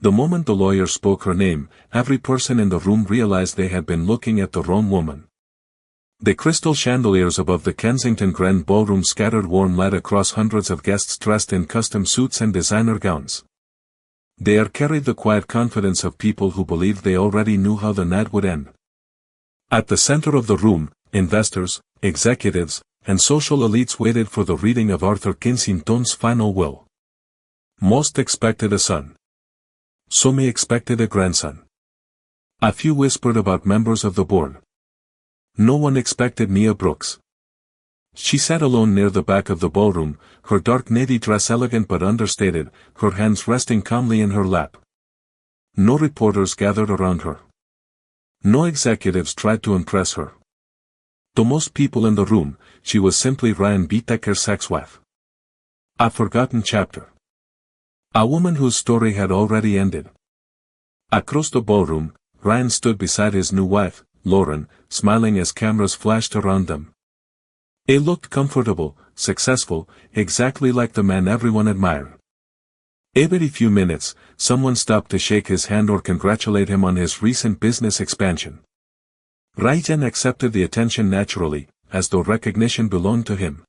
The moment the lawyer spoke her name, every person in the room realized they had been looking at the wrong woman. The crystal chandeliers above the Kensington Grand Ballroom scattered warm light across hundreds of guests dressed in custom suits and designer gowns. The air carried the quiet confidence of people who believed they already knew how the night would end. At the center of the room, investors, executives, and social elites waited for the reading of Arthur Kensington's final will. Most expected a son. Some expected a grandson. A few whispered about members of the board. No one expected Mia Brooks. She sat alone near the back of the ballroom, her dark navy dress elegant but understated, her hands resting calmly in her lap. No reporters gathered around her. No executives tried to impress her. To most people in the room, she was simply Ryan Whittaker's ex-wife. A forgotten chapter. A woman whose story had already ended. Across the ballroom, Ryan stood beside his new wife, Lauren, smiling as cameras flashed around them. He looked comfortable, successful, exactly like the man everyone admired. Every few minutes, someone stopped to shake his hand or congratulate him on his recent business expansion. Ryan accepted the attention naturally, as though recognition belonged to him.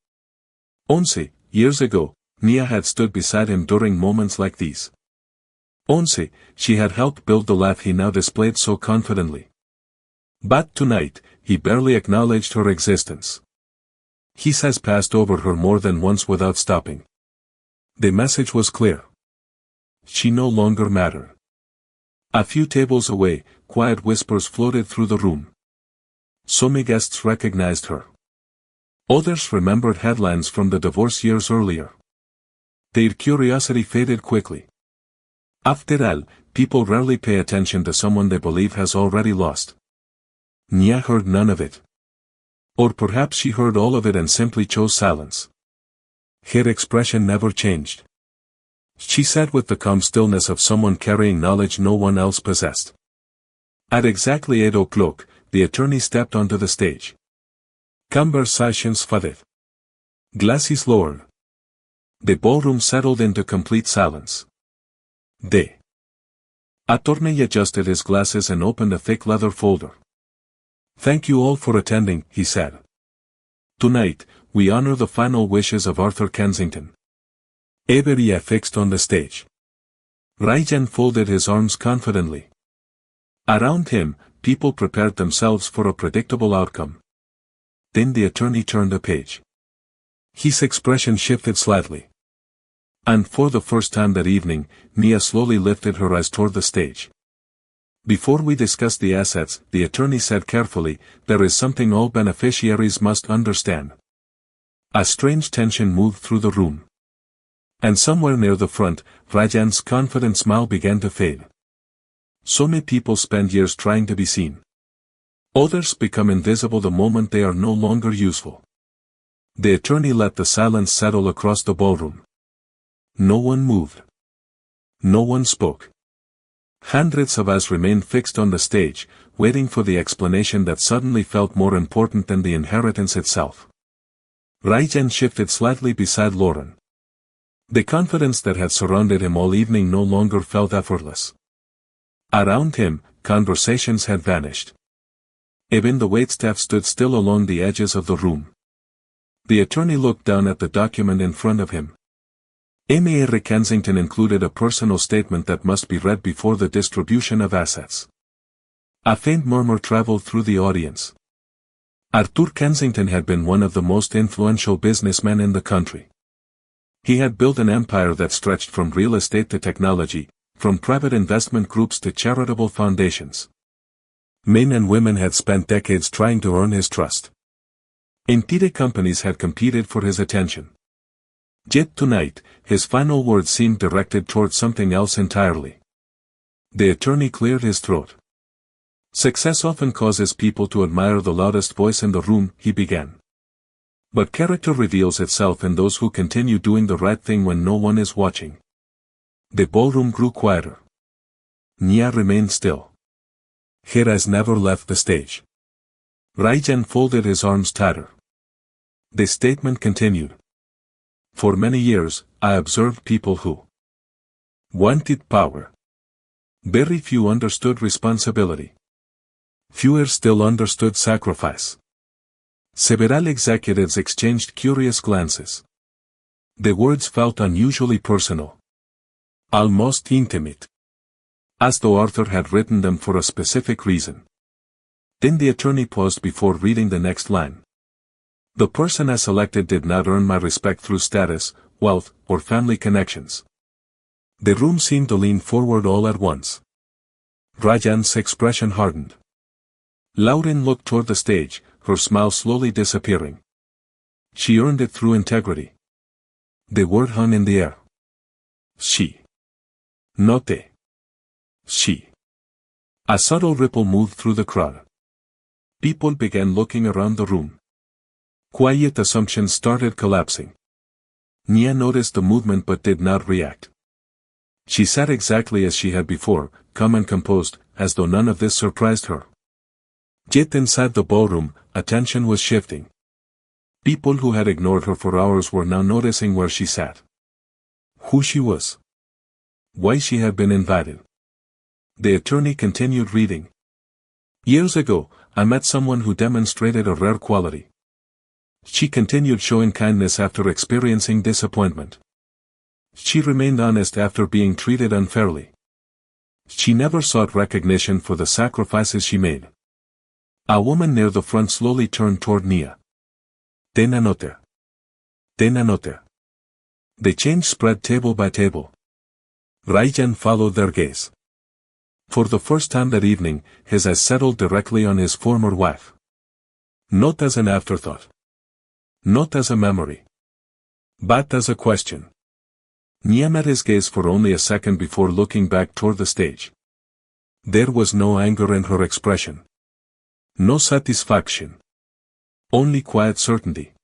11 years ago, Mia had stood beside him during moments like these. 11, she had helped build the life he now displayed so confidently. But tonight, he barely acknowledged her existence. He has passed over her more than once without stopping. The message was clear. She no longer mattered. A few tables away, quiet whispers floated through the room. Some guests recognized her. Others remembered headlines from the divorce years earlier. Their curiosity faded quickly. After all, people rarely pay attention to someone they believe has already lost. Nia heard none of it. Or perhaps she heard all of it and simply chose silence. Her expression never changed. She sat with the calm stillness of someone carrying knowledge no one else possessed. At exactly 8 o'clock, the attorney stepped onto the stage. Conversations faded. Glasses lowered. The ballroom settled into complete silence. The attorney adjusted his glasses and opened a thick leather folder. "Thank you all for attending," he said. "Tonight, we honor the final wishes of Arthur Kensington." Avery fixed on the stage. Ryan folded his arms confidently. Around him, people prepared themselves for a predictable outcome. Then the attorney turned a page. His expression shifted slightly. And for the first time that evening, Mia slowly lifted her eyes toward the stage. "Before we discuss the assets," the attorney said carefully, "there is something all beneficiaries must understand." A strange tension moved through the room. And somewhere near the front, Ryan's confident smile began to fade. So many people spend years trying to be seen. Others become invisible the moment they are no longer useful. The attorney let the silence settle across the ballroom. No one moved. No one spoke. Hundreds of us remained fixed on the stage, waiting for the explanation that suddenly felt more important than the inheritance itself. Ryan shifted slightly beside Lauren. The confidence that had surrounded him all evening no longer felt effortless. Around him, conversations had vanished. Even the waitstaff stood still along the edges of the room. The attorney looked down at the document in front of him. Mr. Kensington included a personal statement that must be read before the distribution of assets. A faint murmur traveled through the audience. Arthur Kensington had been one of the most influential businessmen in the country. He had built an empire that stretched from real estate to technology, from private investment groups to charitable foundations. Men and women had spent decades trying to earn his trust. Entire companies had competed for his attention. Yet tonight, his final words seemed directed toward something else entirely. The attorney cleared his throat. "Success often causes people to admire the loudest voice in the room," he began. "But character reveals itself in those who continue doing the right thing when no one is watching." The ballroom grew quieter. Nia remained still. Her eyes never left the stage. Ryan folded his arms tighter. The statement continued. "For many years, I observed people who wanted power. Very few understood responsibility. Fewer still understood sacrifice. Several executives exchanged curious glances. The words felt unusually personal. Almost intimate. As though Arthur had written them for a specific reason. Then the attorney paused before reading the next line. The person I selected did not earn my respect through status, wealth, or family connections. The room seemed to lean forward all at once. Rajan's expression hardened. Lauren looked toward the stage, her smile slowly disappearing. She earned it through integrity. The word hung in the air. She. Not they. She. A subtle ripple moved through the crowd. People began looking around the room. Quiet assumptions started collapsing. Nia noticed the movement but did not react. She sat exactly as she had before, calm and composed, as though none of this surprised her. Yet inside the ballroom, attention was shifting. People who had ignored her for hours were now noticing where she sat. Who she was. Why she had been invited. The attorney continued reading. Years ago, I met someone who demonstrated a rare quality. She continued showing kindness after experiencing disappointment. She remained honest after being treated unfairly. She never sought recognition for the sacrifices she made. A woman near the front slowly turned toward Nia. Ten anote. Ten anote. The change spread table by table. Rajan followed their gaze. For the first time that evening, his eyes settled directly on his former wife. Not as an afterthought. Not as a memory. But as a question. Nia met his gaze for only a second before looking back toward the stage. There was no anger in her expression. No satisfaction. Only quiet certainty.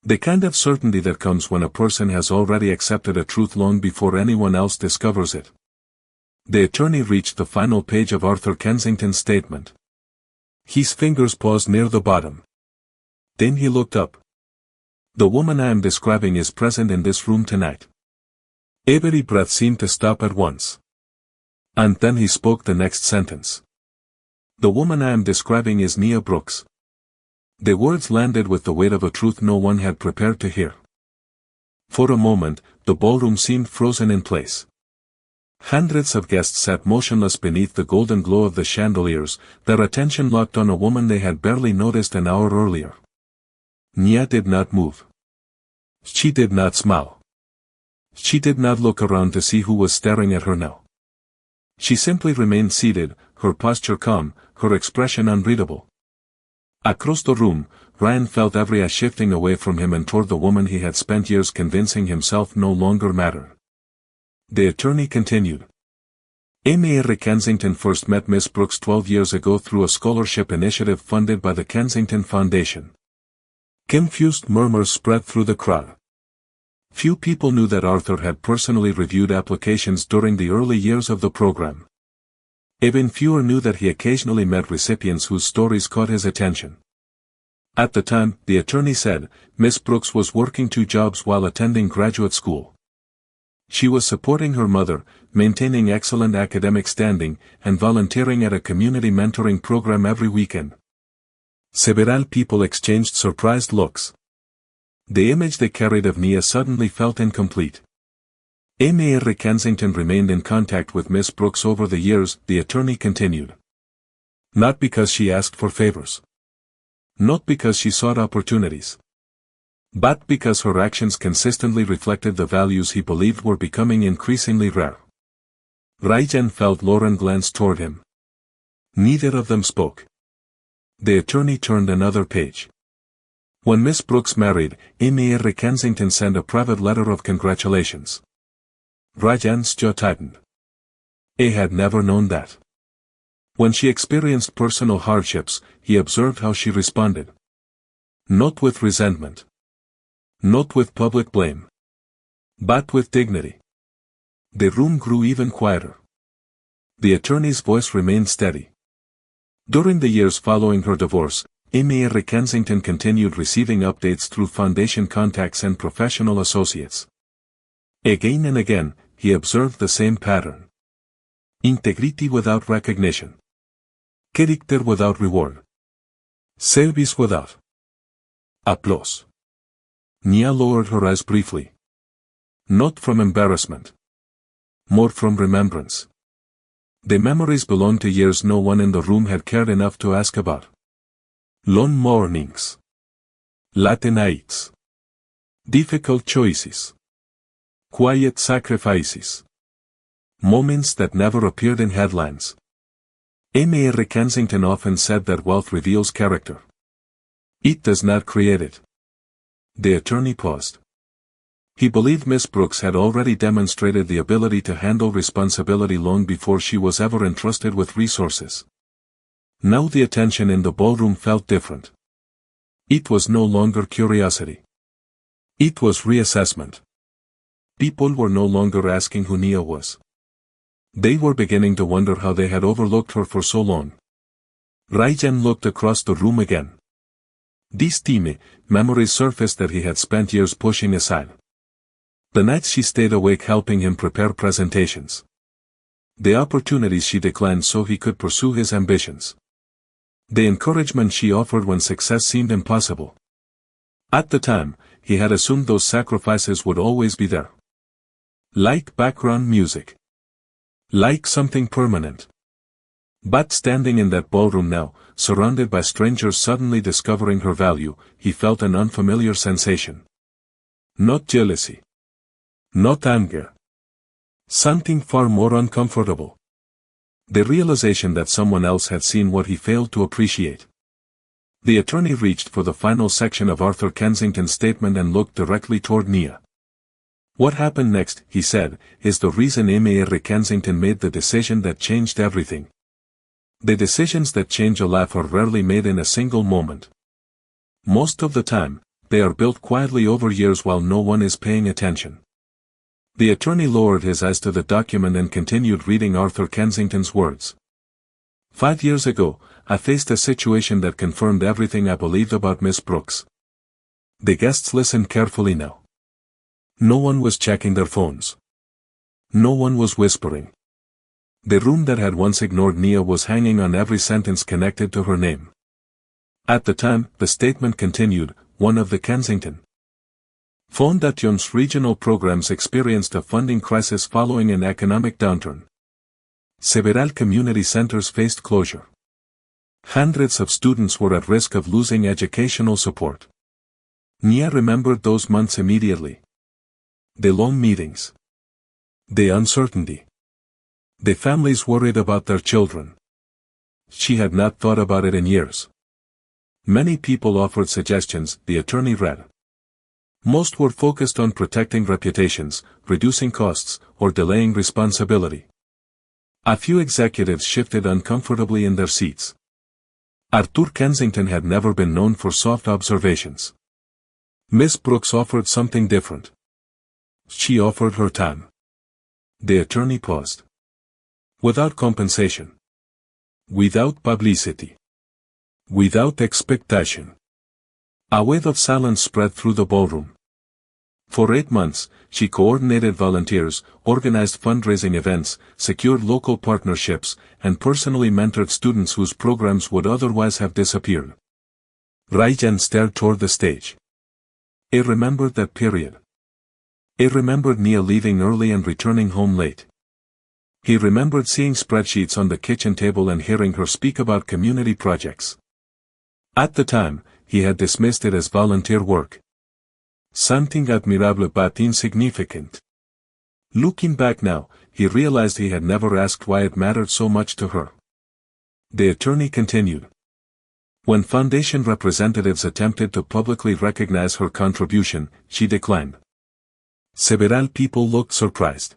The kind of certainty that comes when a person has already accepted a truth long before anyone else discovers it. The attorney reached the final page of Arthur Kensington's statement. His fingers paused near the bottom. Then he looked up. The woman I am describing is present in this room tonight. Every breath seemed to stop at once. And then he spoke the next sentence. The woman I am describing is Nia Brooks. The words landed with the weight of a truth no one had prepared to hear. For a moment, the ballroom seemed frozen in place. Hundreds of guests sat motionless beneath the golden glow of the chandeliers, their attention locked on a woman they had barely noticed an hour earlier. Nia did not move. She did not smile. She did not look around to see who was staring at her now. She simply remained seated, her posture calm, her expression unreadable. Across the room, Ryan felt every eye shifting away from him and toward the woman he had spent years convincing himself no longer mattered. The attorney continued. Heiress Kensington first met Miss Brooks 12 years ago through a scholarship initiative funded by the Kensington Foundation. Confused murmurs spread through the crowd. Few people knew that Arthur had personally reviewed applications during the early years of the program. Even fewer knew that he occasionally met recipients whose stories caught his attention. At the time, the attorney said, Miss Brooks was working 2 jobs while attending graduate school. She was supporting her mother, maintaining excellent academic standing, and volunteering at a community mentoring program every weekend. Several people exchanged surprised looks. The image they carried of Nia suddenly felt incomplete. Heiress Kensington remained in contact with Miss Brooks over the years, the attorney continued. Not because she asked for favors. Not because she sought opportunities. But because her actions consistently reflected the values he believed were becoming increasingly rare. Rajan felt Lauren glance toward him. Neither of them spoke. The attorney turned another page. When Miss Brooks married, Heiress Kensington sent a private letter of congratulations. Rajan's jaw tightened. He had never known that. When she experienced personal hardships, he observed how she responded. Not with resentment. Not with public blame. But with dignity. The room grew even quieter. The attorney's voice remained steady. During the years following her divorce, Heiress Kensington continued receiving updates through foundation contacts and professional associates. Again and again, he observed the same pattern. Integrity without recognition. Character without reward. Service without applause. Nia lowered her eyes briefly. Not from embarrassment. More from remembrance. The memories belonged to years no one in the room had cared enough to ask about. Long mornings. Late nights. Difficult choices. Quiet sacrifices. Moments that never appeared in headlines. Mr. Kensington often said that wealth reveals character. It does not create it. The attorney paused. He believed Miss Brooks had already demonstrated the ability to handle responsibility long before she was ever entrusted with resources. Now the attention in the ballroom felt different. It was no longer curiosity. It was reassessment. People were no longer asking who Nia was. They were beginning to wonder how they had overlooked her for so long. Raijan looked across the room again. Distinct memories surfaced that he had spent years pushing aside. The nights she stayed awake helping him prepare presentations. The opportunities she declined so he could pursue his ambitions. The encouragement she offered when success seemed impossible. At the time, he had assumed those sacrifices would always be there. Like background music. Like something permanent. But standing in that ballroom now, surrounded by strangers suddenly discovering her value, he felt an unfamiliar sensation. Not jealousy. Not anger. Something far more uncomfortable. The realization that someone else had seen what he failed to appreciate. The attorney reached for the final section of Arthur Kensington's statement and looked directly toward Nia. What happened next, he said, is the reason Mr. Kensington made the decision that changed everything. The decisions that change a life are rarely made in a single moment. Most of the time, they are built quietly over years while no one is paying attention. The attorney lowered his eyes to the document and continued reading Arthur Kensington's words. 5 years ago, I faced a situation that confirmed everything I believed about Miss Brooks. The guests listened carefully now. No one was checking their phones. No one was whispering. The room that had once ignored Nia was hanging on every sentence connected to her name. At the time, the statement continued, one of the Kensington Foundation's regional programs experienced a funding crisis following an economic downturn. Several community centers faced closure. Hundreds of students were at risk of losing educational support. Nia remembered those months immediately. The long meetings. The uncertainty. The families worried about their children. She had not thought about it in years. Many people offered suggestions, the attorney read. Most were focused on protecting reputations, reducing costs, or delaying responsibility. A few executives shifted uncomfortably in their seats. Arthur Kensington had never been known for soft observations. Miss Brooks offered something different. She offered her time. The attorney paused. Without compensation. Without publicity. Without expectation. A wave of silence spread through the ballroom. For 8 months, she coordinated volunteers, organized fundraising events, secured local partnerships, and personally mentored students whose programs would otherwise have disappeared. Raijan stared toward the stage. He remembered that period. He remembered Nia leaving early and returning home late. He remembered seeing spreadsheets on the kitchen table and hearing her speak about community projects. At the time, he had dismissed it as volunteer work. Something admirable but insignificant. Looking back now, he realized he had never asked why it mattered so much to her. The attorney continued. When foundation representatives attempted to publicly recognize her contribution, she declined. Several people looked surprised.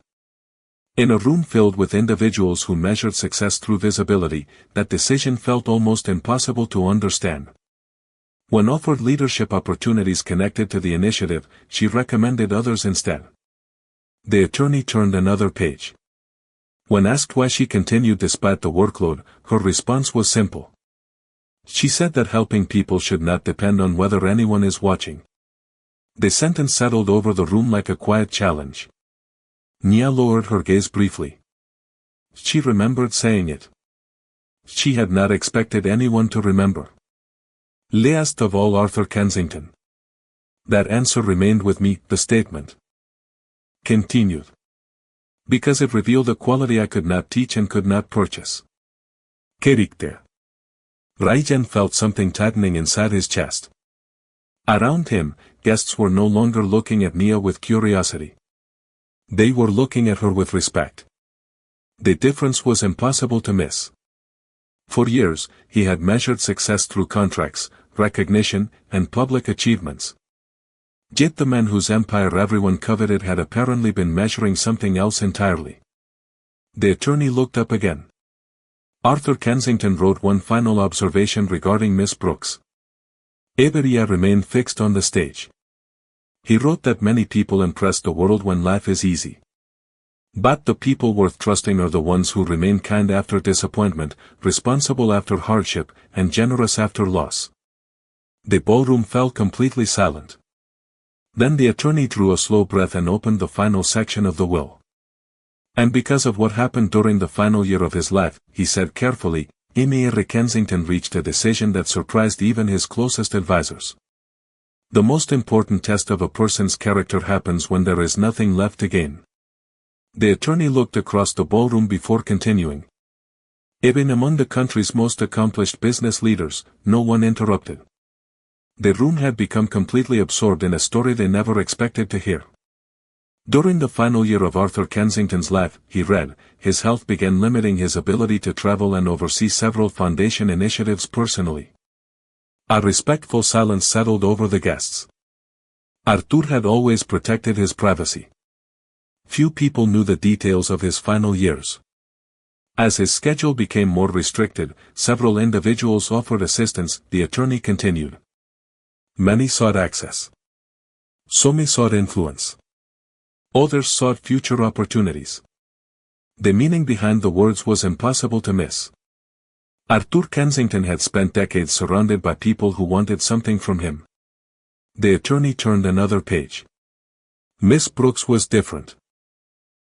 In a room filled with individuals who measured success through visibility, that decision felt almost impossible to understand. When offered leadership opportunities connected to the initiative, she recommended others instead. The attorney turned another page. When asked why she continued despite the workload, her response was simple. She said that helping people should not depend on whether anyone is watching. The sentence settled over the room like a quiet challenge. Nia lowered her gaze briefly. She remembered saying it. She had not expected anyone to remember. Last of all Arthur Kensington. That answer remained with me, the statement continued. Because it revealed a quality I could not teach and could not purchase. Character. Raijan felt something tightening inside his chest. Around him, guests were no longer looking at Nia with curiosity. They were looking at her with respect. The difference was impossible to miss. For years, he had measured success through contracts, recognition, and public achievements. Yet the man whose empire everyone coveted had apparently been measuring something else entirely. The attorney looked up again. Arthur Kensington wrote one final observation regarding Miss Brooks. Iberia remained fixed on the stage. He wrote that many people impress the world when life is easy. But the people worth trusting are the ones who remain kind after disappointment, responsible after hardship, and generous after loss. The ballroom fell completely silent. Then the attorney drew a slow breath and opened the final section of the will. And because of what happened during the final year of his life, he said carefully, Heiress Kensington reached a decision that surprised even his closest advisors. The most important test of a person's character happens when there is nothing left to gain. The attorney looked across the ballroom before continuing. Even among the country's most accomplished business leaders, no one interrupted. The room had become completely absorbed in a story they never expected to hear. During the final year of Arthur Kensington's life, he read, his health began limiting his ability to travel and oversee several foundation initiatives personally. A respectful silence settled over the guests. Arthur had always protected his privacy. Few people knew the details of his final years. As his schedule became more restricted, several individuals offered assistance, the attorney continued. Many sought access. Some sought influence. Others sought future opportunities. The meaning behind the words was impossible to miss. Arthur Kensington had spent decades surrounded by people who wanted something from him. The attorney turned another page. Miss Brooks was different.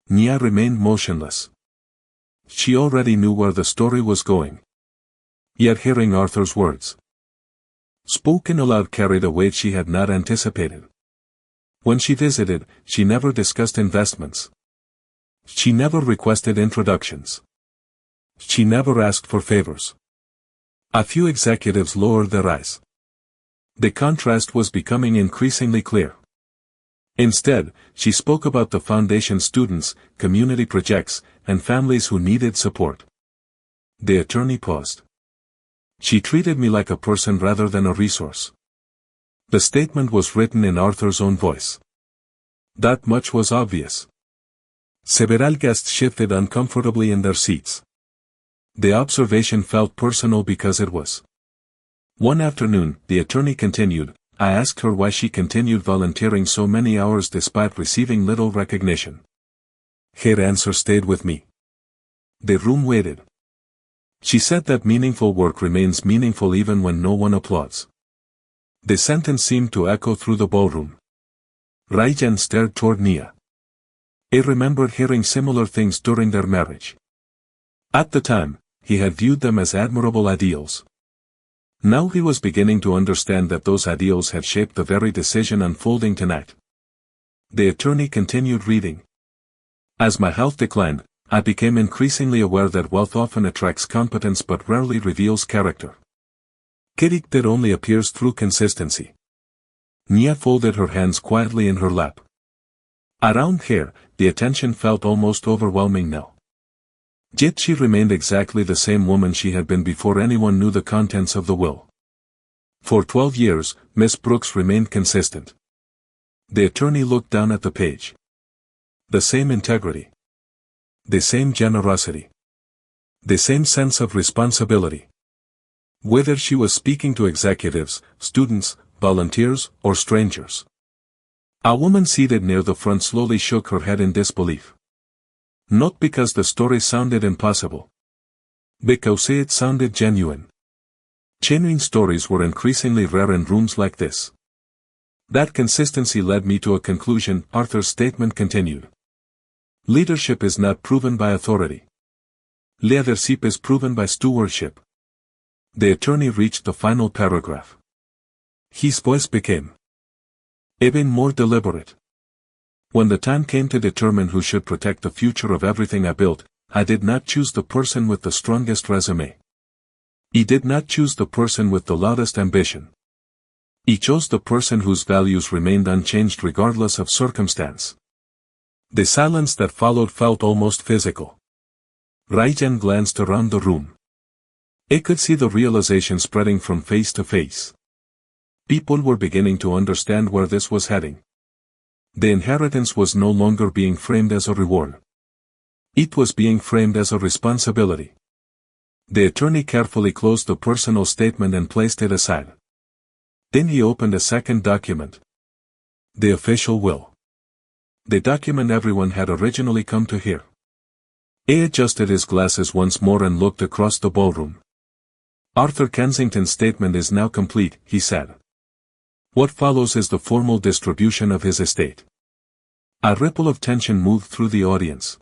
Nia remained motionless. She already knew where the story was going. Yet hearing Arthur's words, spoken aloud, carried a weight she had not anticipated. When she visited, she never discussed investments. She never requested introductions. She never asked for favors. A few executives lowered their eyes. The contrast was becoming increasingly clear. Instead, she spoke about the foundation students, community projects, and families who needed support. The attorney paused. She treated me like a person rather than a resource. The statement was written in Arthur's own voice. That much was obvious. Several guests shifted uncomfortably in their seats. The observation felt personal because it was. One afternoon, the attorney continued, I asked her why she continued volunteering so many hours despite receiving little recognition. Her answer stayed with me. The room waited. She said that meaningful work remains meaningful even when no one applauds. The sentence seemed to echo through the ballroom. Raijan stared toward Nia. He remembered hearing similar things during their marriage. At the time, he had viewed them as admirable ideals. Now he was beginning to understand that those ideals had shaped the very decision unfolding tonight. The attorney continued reading. As my health declined, I became increasingly aware that wealth often attracts competence but rarely reveals character. Character only appears through consistency. Nia folded her hands quietly in her lap. Around her, the attention felt almost overwhelming now. Yet she remained exactly the same woman she had been before anyone knew the contents of the will. For 12 years, Miss Brooks remained consistent. The attorney looked down at the page. The same integrity. The same generosity. The same sense of responsibility. Whether she was speaking to executives, students, volunteers, or strangers. A woman seated near the front slowly shook her head in disbelief. Not because the story sounded impossible. Because it sounded genuine. Genuine stories were increasingly rare in rooms like this. That consistency led me to a conclusion, Arthur's statement continued. Leadership is not proven by authority. Leadership is proven by stewardship. The attorney reached the final paragraph. His voice became even more deliberate. When the time came to determine who should protect the future of everything I built, I did not choose the person with the strongest resume. I did not choose the person with the loudest ambition. I chose the person whose values remained unchanged regardless of circumstance. The silence that followed felt almost physical. Raijan glanced around the room. I could see the realization spreading from face to face. People were beginning to understand where this was heading. The inheritance was no longer being framed as a reward. It was being framed as a responsibility. The attorney carefully closed the personal statement and placed it aside. Then he opened a second document. The official will. The document everyone had originally come to hear. He adjusted his glasses once more and looked across the ballroom. Arthur Kensington's statement is now complete, he said. What follows is the formal distribution of his estate. A ripple of tension moved through the audience.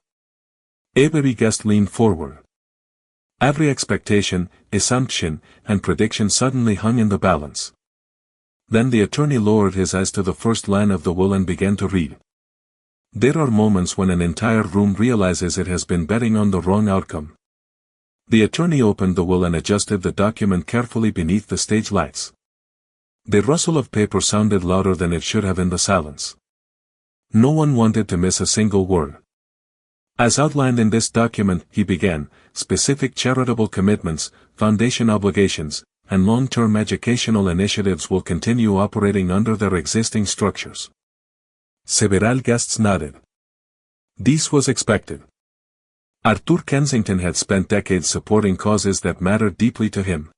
Every guest leaned forward. Every expectation, assumption, and prediction suddenly hung in the balance. Then the attorney lowered his eyes to the first line of the will and began to read. There are moments when an entire room realizes it has been betting on the wrong outcome. The attorney opened the will and adjusted the document carefully beneath the stage lights. The rustle of paper sounded louder than it should have in the silence. No one wanted to miss a single word. As outlined in this document, he began, specific charitable commitments, foundation obligations, and long-term educational initiatives will continue operating under their existing structures. Several guests nodded. This was expected. Arthur Kensington had spent decades supporting causes that mattered deeply to him.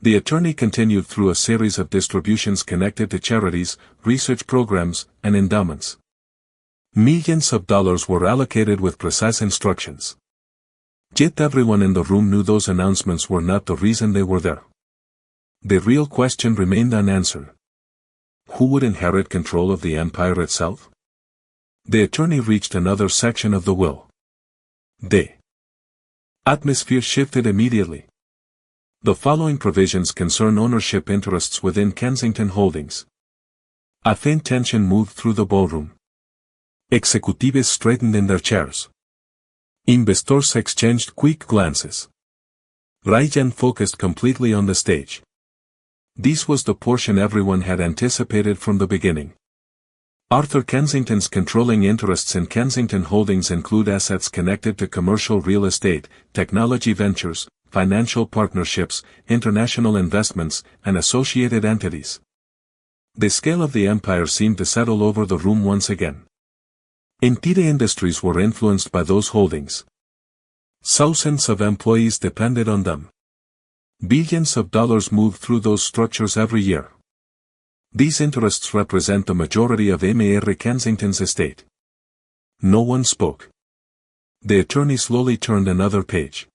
The attorney continued through a series of distributions connected to charities, research programs, and endowments. Millions of dollars were allocated with precise instructions. Yet everyone in the room knew those announcements were not the reason they were there. The real question remained unanswered. Who would inherit control of the empire itself? The attorney reached another section of the will. The atmosphere shifted immediately. The following provisions concern ownership interests within Kensington Holdings. A faint tension moved through the ballroom. Executives straightened in their chairs. Investors exchanged quick glances. Raijan focused completely on the stage. This was the portion everyone had anticipated from the beginning. Arthur Kensington's controlling interests in Kensington Holdings include assets connected to commercial real estate, technology ventures, financial partnerships, international investments, and associated entities. The scale of the empire seemed to settle over the room once again. Entire industries were influenced by those holdings. Thousands of employees depended on them. Billions of dollars moved through those structures every year. These interests represent the majority of Mr. Kensington's estate. No one spoke. The attorney slowly turned another page.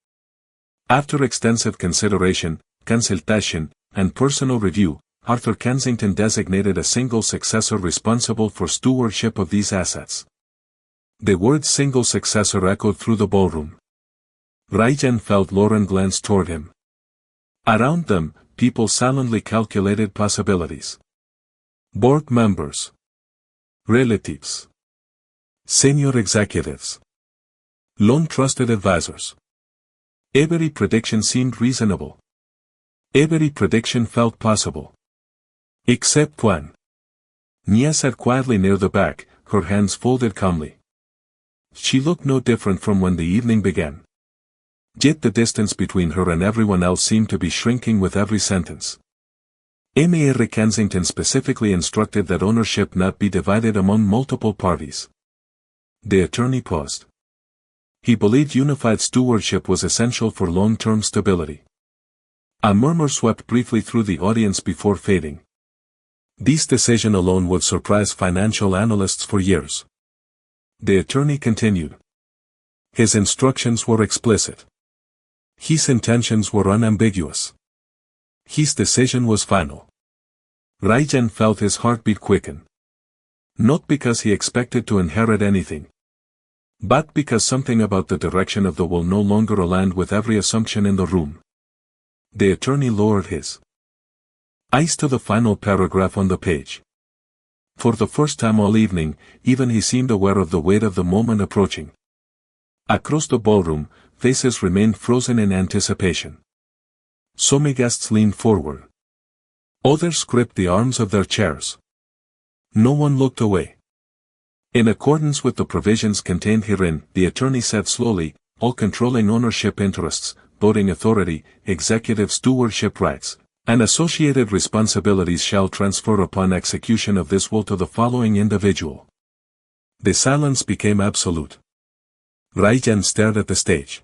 After extensive consideration, consultation, and personal review, Arthur Kensington designated a single successor responsible for stewardship of these assets. The word single successor echoed through the ballroom. Raijan felt Lauren glance toward him. Around them, people silently calculated possibilities. Board members. Relatives. Senior executives. Long trusted advisors. Every prediction seemed reasonable. Every prediction felt possible. Except one. Nia sat quietly near the back, her hands folded calmly. She looked no different from when the evening began. Yet the distance between her and everyone else seemed to be shrinking with every sentence. Mr. Kensington specifically instructed that ownership not be divided among multiple parties. The attorney paused. He believed unified stewardship was essential for long-term stability. A murmur swept briefly through the audience before fading. This decision alone would surprise financial analysts for years. The attorney continued. His instructions were explicit. His intentions were unambiguous. His decision was final. Raijan felt his heartbeat quicken. Not because he expected to inherit anything. but because something about the direction of the will no longer aligned with every assumption in the room. The attorney lowered his eyes to the final paragraph on the page. For the first time all evening, even he seemed aware of the weight of the moment approaching. Across the ballroom, faces remained frozen in anticipation. Some guests leaned forward. Others gripped the arms of their chairs. No one looked away. In accordance with the provisions contained herein, the attorney said slowly, all controlling ownership interests, voting authority, executive stewardship rights, and associated responsibilities shall transfer upon execution of this will to the following individual. The silence became absolute. Raijan stared at the stage.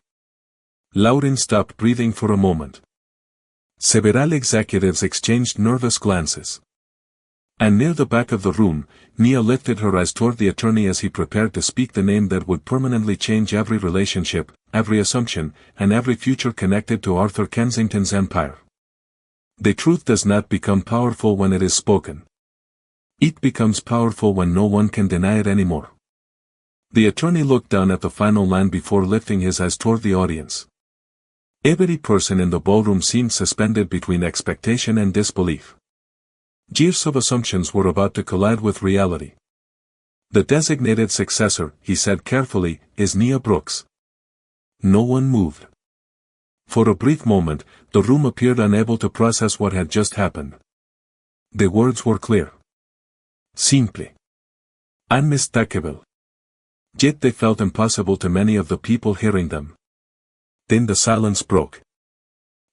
Lauren stopped breathing for a moment. Several executives exchanged nervous glances. And near the back of the room, Nia lifted her eyes toward the attorney as he prepared to speak the name that would permanently change every relationship, every assumption, and every future connected to Arthur Kensington's empire. The truth does not become powerful when it is spoken. It becomes powerful when no one can deny it anymore. The attorney looked down at the final line before lifting his eyes toward the audience. Every person in the ballroom seemed suspended between expectation and disbelief. Years of assumptions were about to collide with reality. The designated successor, he said carefully, is Nia Brooks. No one moved. For a brief moment, the room appeared unable to process what had just happened. The words were clear. Simple. Unmistakable. Yet they felt impossible to many of the people hearing them. Then the silence broke.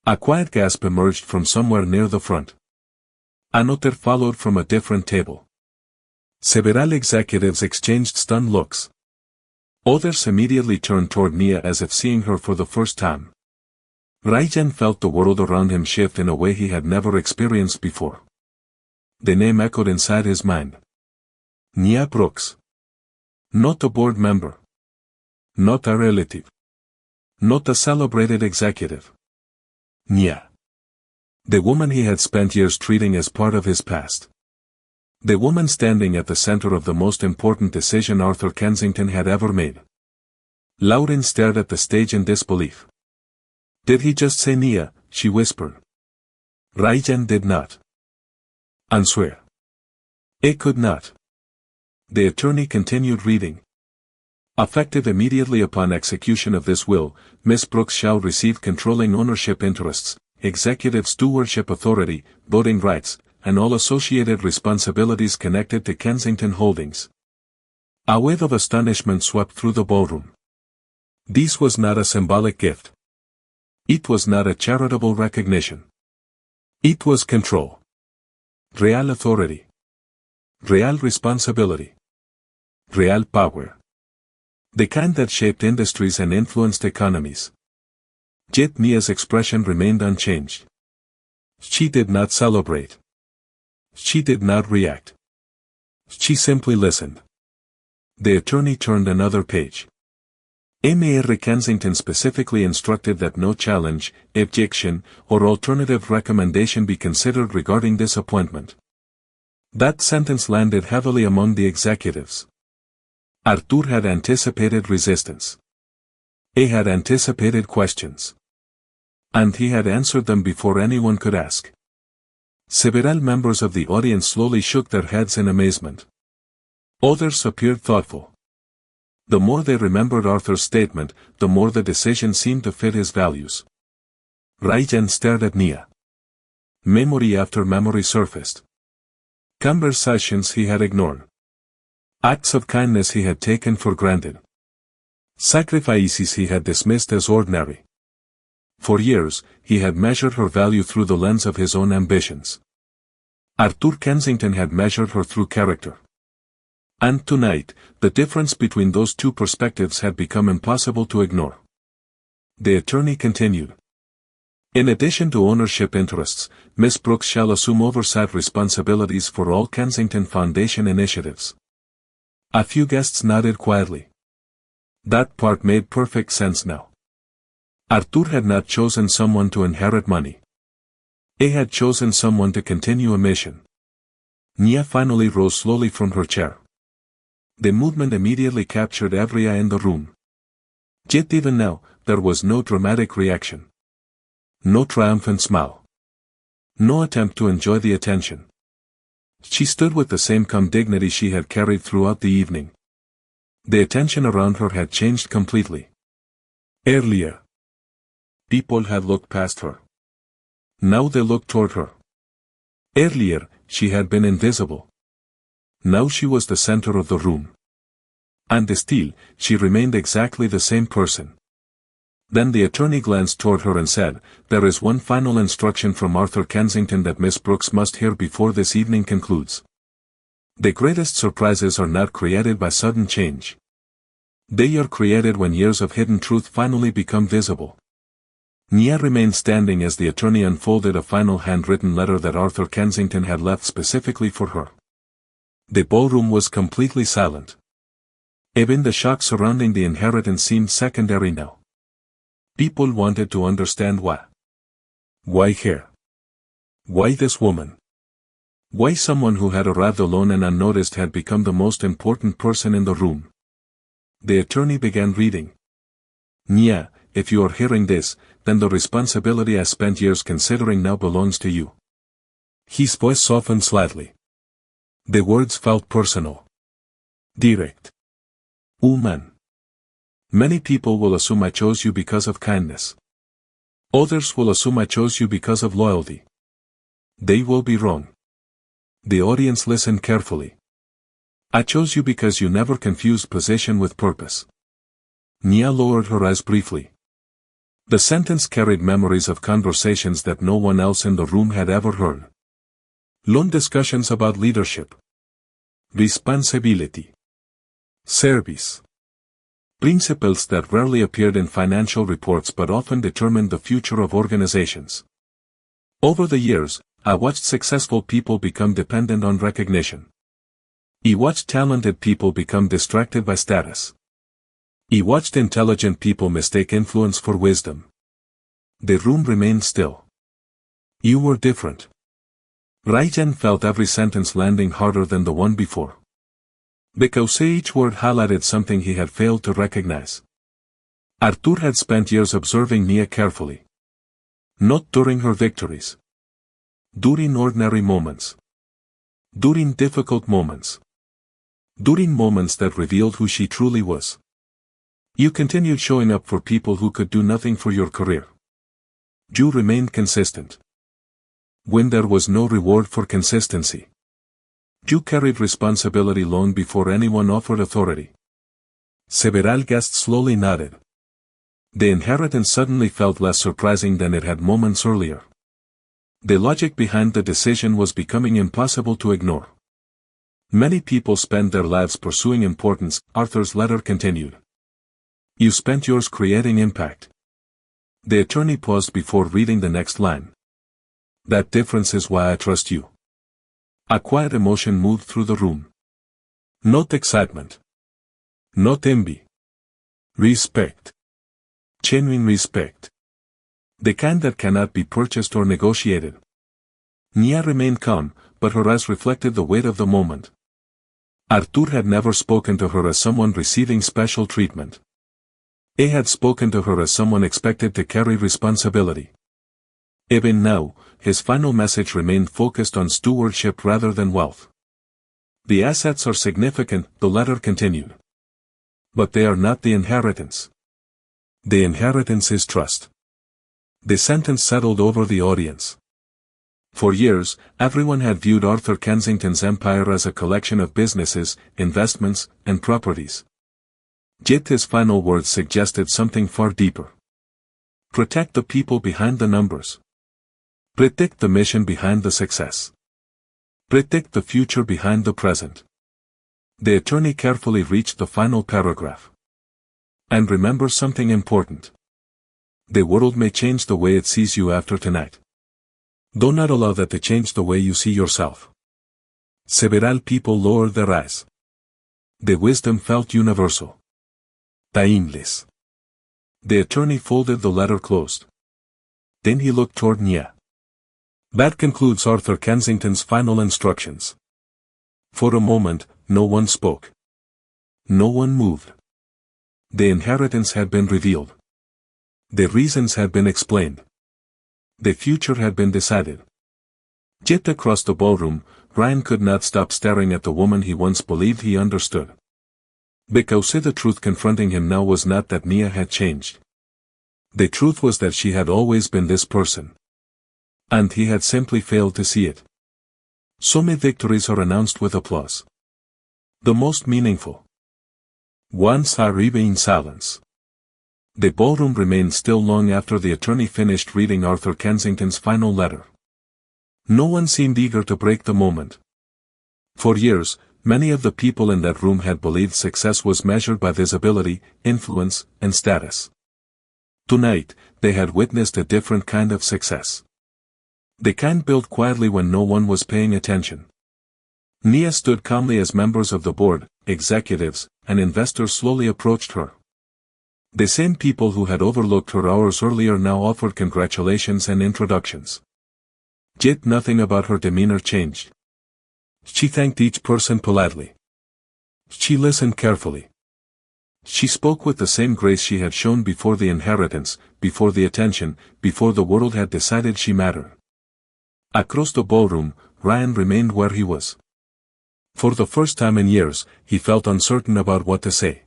A quiet gasp emerged from somewhere near the front. Another followed from a different table. Several executives exchanged stunned looks. Others immediately turned toward Nia as if seeing her for the first time. Raijan felt the world around him shift in a way he had never experienced before. The name echoed inside his mind. Nia Brooks. Not a board member. Not a relative. Not a celebrated executive. Nia. The woman he had spent years treating as part of his past. The woman standing at the center of the most important decision Arthur Kensington had ever made. Lauren stared at the stage in disbelief. Did he just say Nia? She whispered. Raijan did not. Answer. It could not. The attorney continued reading. Effective immediately upon execution of this will, Miss Brooks shall receive controlling ownership interests, executive stewardship authority, voting rights, and all associated responsibilities connected to Kensington Holdings. A wave of astonishment swept through the ballroom. This was not a symbolic gift. It was not a charitable recognition. It was control. Real authority. Real responsibility. Real power. The kind that shaped industries and influenced economies. Yet Nia's expression remained unchanged. She did not celebrate. She did not react. She simply listened. The attorney turned another page. Mr. Kensington specifically instructed that no challenge, objection, or alternative recommendation be considered regarding this appointment. That sentence landed heavily among the executives. Arthur had anticipated resistance. He had anticipated questions. And he had answered them before anyone could ask. Several members of the audience slowly shook their heads in amazement. Others appeared thoughtful. The more they remembered Arthur's statement, the more the decision seemed to fit his values. Raijan stared at Nia. Memory after memory surfaced. Conversations he had ignored. Acts of kindness he had taken for granted. Sacrifices he had dismissed as ordinary. For years, he had measured her value through the lens of his own ambitions. Arthur Kensington had measured her through character. And tonight, the difference between those two perspectives had become impossible to ignore. The attorney continued. In addition to ownership interests, Miss Brooks shall assume oversight responsibilities for all Kensington Foundation initiatives. A few guests nodded quietly. That part made perfect sense now. Arthur had not chosen someone to inherit money. He had chosen someone to continue a mission. Nia finally rose slowly from her chair. The movement immediately captured every eye in the room. Yet even now, there was no dramatic reaction. No triumphant smile. No attempt to enjoy the attention. She stood with the same calm dignity she had carried throughout the evening. The attention around her had changed completely. Earlier, people had looked past her. Now they looked toward her. Earlier, she had been invisible. Now she was the center of the room. And still, she remained exactly the same person. Then the attorney glanced toward her and said, "There is one final instruction from Arthur Kensington that Miss Brooks must hear before this evening concludes. The greatest surprises are not created by sudden change. They are created when years of hidden truth finally become visible." Nia remained standing as the attorney unfolded a final handwritten letter that Arthur Kensington had left specifically for her. The ballroom was completely silent. Even the shock surrounding the inheritance seemed secondary now. People wanted to understand why. Why her? Why this woman? Why someone who had arrived alone and unnoticed had become the most important person in the room? The attorney began reading. "Nia, if you are hearing this, then the responsibility I spent years considering now belongs to you." His voice softened slightly. The words felt personal. Direct. "Woman. Many people will assume I chose you because of kindness. Others will assume I chose you because of loyalty. They will be wrong." The audience listened carefully. "I chose you because you never confused position with purpose." Nia lowered her eyes briefly. The sentence carried memories of conversations that no one else in the room had ever heard. Long discussions about leadership, responsibility, service. Principles that rarely appeared in financial reports but often determined the future of organizations. Over the years, I watched successful people become dependent on recognition. I watched talented people become distracted by status. I watched intelligent people mistake influence for wisdom. The room remained still. You were different. Rajan felt every sentence landing harder than the one before. Because each word highlighted something he had failed to recognize. Arthur had spent years observing Nia carefully. Not during her victories. During ordinary moments. During difficult moments. During moments that revealed who she truly was. You continued showing up for people who could do nothing for your career. You remained consistent. When there was no reward for consistency. You carried responsibility long before anyone offered authority. Several guests slowly nodded. The inheritance suddenly felt less surprising than it had moments earlier. The logic behind the decision was becoming impossible to ignore. Many people spend their lives pursuing importance, Arthur's letter continued. You spent yours creating impact. The attorney paused before reading the next line. That difference is why I trust you. A quiet emotion moved through the room. Not excitement. Not envy. Respect. Genuine respect. The kind that cannot be purchased or negotiated. Nia remained calm, but her eyes reflected the weight of the moment. Arthur had never spoken to her as someone receiving special treatment. He had spoken to her as someone expected to carry responsibility. Even now, his final message remained focused on stewardship rather than wealth. The assets are significant, the letter continued. But they are not the inheritance. The inheritance is trust. The sentence settled over the audience. For years, everyone had viewed Arthur Kensington's empire as a collection of businesses, investments, and properties. Yet his final words suggested something far deeper. Protect the people behind the numbers. Protect the mission behind the success. Protect the future behind the present. The attorney carefully reached the final paragraph. And remember something important. The world may change the way it sees you after tonight. Do not allow that to change the way you see yourself. Several people lowered their eyes. The wisdom felt universal. Timeless. The attorney folded the letter closed. Then he looked toward Nia. That concludes Arthur Kensington's final instructions. For a moment, no one spoke. No one moved. The inheritance had been revealed. The reasons had been explained. The future had been decided. Yet across the ballroom, Ryan could not stop staring at the woman he once believed he understood. Because the truth confronting him now was not that Nia had changed. The truth was that she had always been this person. And he had simply failed to see it. Some victories are announced with applause. The most meaningful ones are even in silence. The ballroom remained still long after the attorney finished reading Arthur Kensington's final letter. No one seemed eager to break the moment. For years, many of the people in that room had believed success was measured by visibility, influence, and status. Tonight, they had witnessed a different kind of success. The kind built quietly when no one was paying attention. Nia stood calmly as members of the board, executives, and investors slowly approached her. The same people who had overlooked her hours earlier now offered congratulations and introductions. Yet nothing about her demeanor changed. She thanked each person politely. She listened carefully. She spoke with the same grace she had shown before the inheritance, before the attention, before the world had decided she mattered. Across the ballroom, Ryan remained where he was. For the first time in years, he felt uncertain about what to say.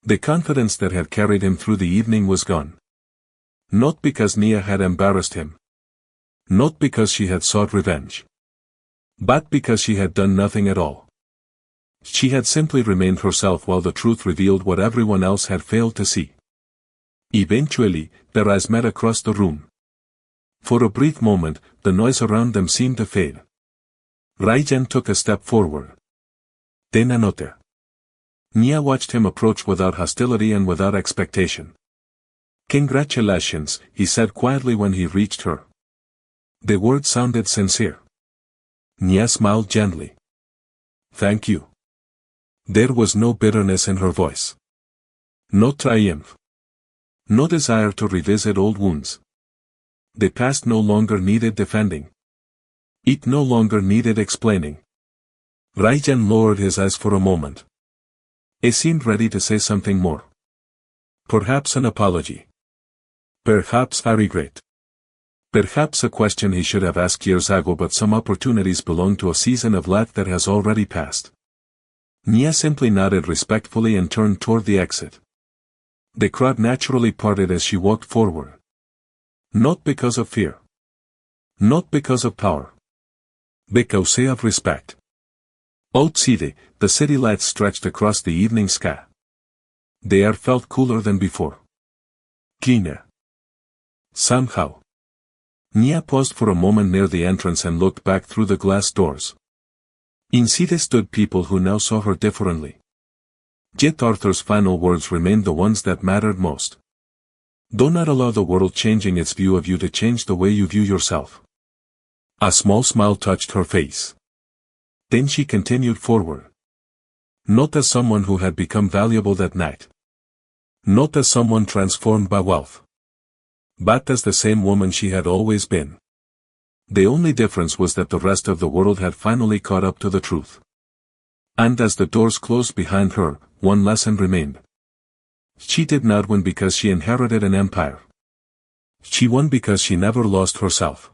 The confidence that had carried him through the evening was gone. Not because Nia had embarrassed him. Not because she had sought revenge. But because she had done nothing at all. She had simply remained herself while the truth revealed what everyone else had failed to see. Eventually, their eyes met across the room. For a brief moment, the noise around them seemed to fade. Ryan took a step forward. Then another. Nia watched him approach without hostility and without expectation. "Congratulations," he said quietly when he reached her. The words sounded sincere. Nia smiled gently. "Thank you." There was no bitterness in her voice. No triumph. No desire to revisit old wounds. The past no longer needed defending. It no longer needed explaining. Ryan lowered his eyes for a moment. He seemed ready to say something more. Perhaps an apology. Perhaps a regret. Perhaps a question he should have asked years ago, but some opportunities belong to a season of life that has already passed. Nia simply nodded respectfully and turned toward the exit. The crowd naturally parted as she walked forward. Not because of fear. Not because of power. Because of respect. Outside, the city lights stretched across the evening sky. The air felt cooler than before. Cleaner. Somehow. Nia paused for a moment near the entrance and looked back through the glass doors. Inside stood people who now saw her differently. Yet Arthur's final words remained the ones that mattered most. Do not allow the world changing its view of you to change the way you view yourself. A small smile touched her face. Then she continued forward. Not as someone who had become valuable that night. Not as someone transformed by wealth. But as the same woman she had always been. The only difference was that the rest of the world had finally caught up to the truth. And as the doors closed behind her, one lesson remained. She did not win because she inherited an empire. She won because she never lost herself.